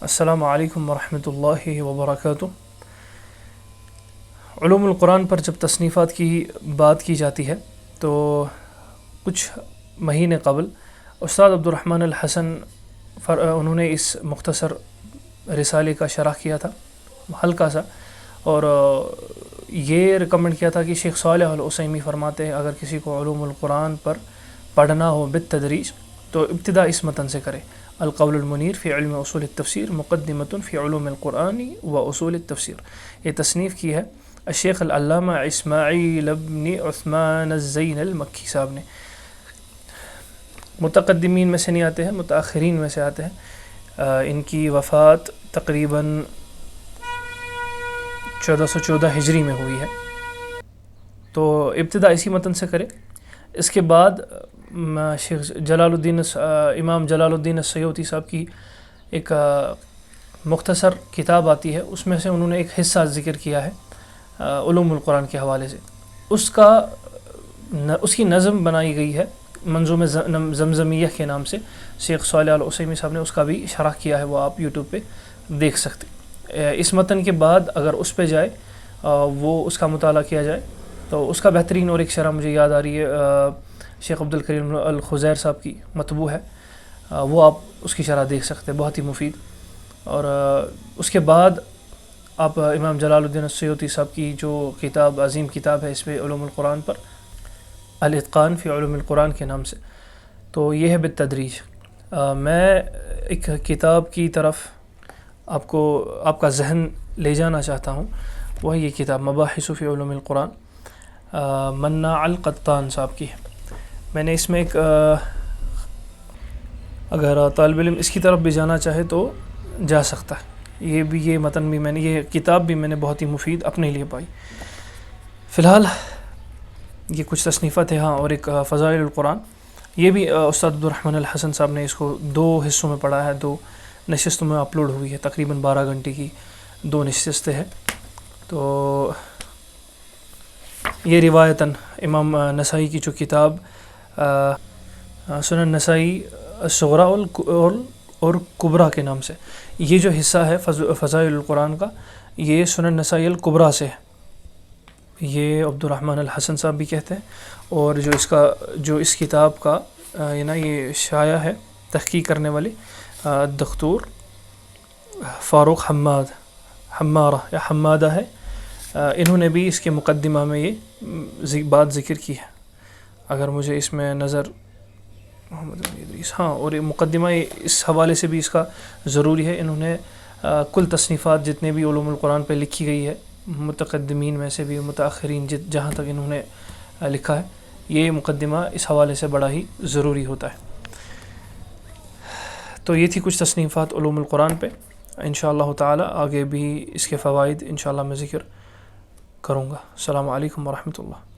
السلام علیکم ورحمۃ اللہ وبرکاتہ۔ علوم القرآن پر جب تصنیفات کی بات کی جاتی ہے تو کچھ مہینے قبل استاد عبدالرحمن الحسن انہوں نے اس مختصر رسالے کا شرح کیا تھا، ہلکا سا، اور یہ ریکمنڈ کیا تھا کہ شیخ صالح العثیمی فرماتے ہیں اگر کسی کو علوم القرآن پر پڑھنا ہو بالتدریج تو ابتدا اس متن سے کرے: القول المنیر فی علم اصول التفسیر مقدمۃ فی علوم القرآن و اصول التفسیر۔ یہ تصنیف کی ہے الشیخ العلامہ اسماعیل بن عثمان الزین المکی صاحب نے۔ متقدمین میں سے نہیں آتے ہیں، متاخرین میں سے آتے ہیں۔ ان کی وفات تقریباً 1414 ہجری میں ہوئی ہے، تو ابتدا اسی متن سے کرے۔ اس کے بعد شیخ امام جلال الدین السیوطی صاحب کی ایک مختصر کتاب آتی ہے، اس میں سے انہوں نے ایک حصہ ذکر کیا ہے علوم القرآن کے حوالے سے۔ اس کی نظم بنائی گئی ہے منظوم زمزمیہ کے نام سے، شیخ صالح العثیمی صاحب نے اس کا بھی شرح کیا ہے، وہ آپ یوٹیوب پہ دیکھ سکتے۔ اس متن کے بعد اگر اس پہ جائے، وہ اس کا مطالعہ کیا جائے، تو اس کا بہترین اور ایک شرح مجھے یاد آ رہی ہے شیخ عبدالکریم الخزیر صاحب کی مطبوع ہے، وہ آپ اس کی شرح دیکھ سکتے ہیں، بہت ہی مفید۔ اور اس کے بعد آپ امام جلال الدین السیوطی صاحب کی جو کتاب، عظیم کتاب ہے اس پہ علوم القرآن پر، الاتقان فی علوم القرآن کے نام سے، تو یہ ہے بالتدریج۔ میں ایک کتاب کی طرف آپ کا ذہن لے جانا چاہتا ہوں، وہ یہ کتاب مباحث فی علوم القرآن، مناع القطان صاحب کی ہے۔ میں نے اس میں ایک، اگر طالب علم اس کی طرف بھی جانا چاہے تو جا سکتا ہے۔ یہ متن بھی میں نے، یہ کتاب بھی میں نے بہت ہی مفید اپنے لیے پائی۔ فی الحال یہ کچھ تصنیفات ہیں، ہاں، اور ایک فضائل القرآن، یہ بھی استاد عبدالرحمن الحسن صاحب نے اس کو 2 حصوں میں پڑھا ہے، 2 نشستوں میں اپلوڈ ہوئی ہے، تقریباً 12 گھنٹے کی 2 نشستیں ہیں۔ تو یہ روایتاً امام نسائی کی جو کتاب سنن نسائی الصغریٰ اور کبریٰ کے نام سے، یہ جو حصہ ہے فضائل القرآن کا، یہ سنن نسائی الکبریٰ سے ہے، یہ عبدالرحمن الحسن صاحب بھی کہتے ہیں۔ اور جو اس کتاب کا یہ شائع ہے، تحقیق کرنے والے دکتور فاروق حمارہ یا حمادہ ہے، انہوں نے بھی اس کے مقدمہ میں یہ بات ذکر کی ہے، اگر مجھے اس میں نظر، ہاں، اور مقدمہ اس حوالے سے بھی اس کا ضروری ہے۔ انہوں نے کل تصنیفات جتنے بھی علوم القرآن پہ لکھی گئی ہے، متقدمین میں سے بھی، متاخرین جہاں تک انہوں نے لکھا ہے، یہ مقدمہ اس حوالے سے بڑا ہی ضروری ہوتا ہے۔ تو یہ تھی کچھ تصنیفات علوم القرآن پہ، انشاءاللہ تعالی آگے بھی اس کے فوائد انشاءاللہ میں ذکر کروں گا۔ السلام علیکم ورحمۃ اللہ۔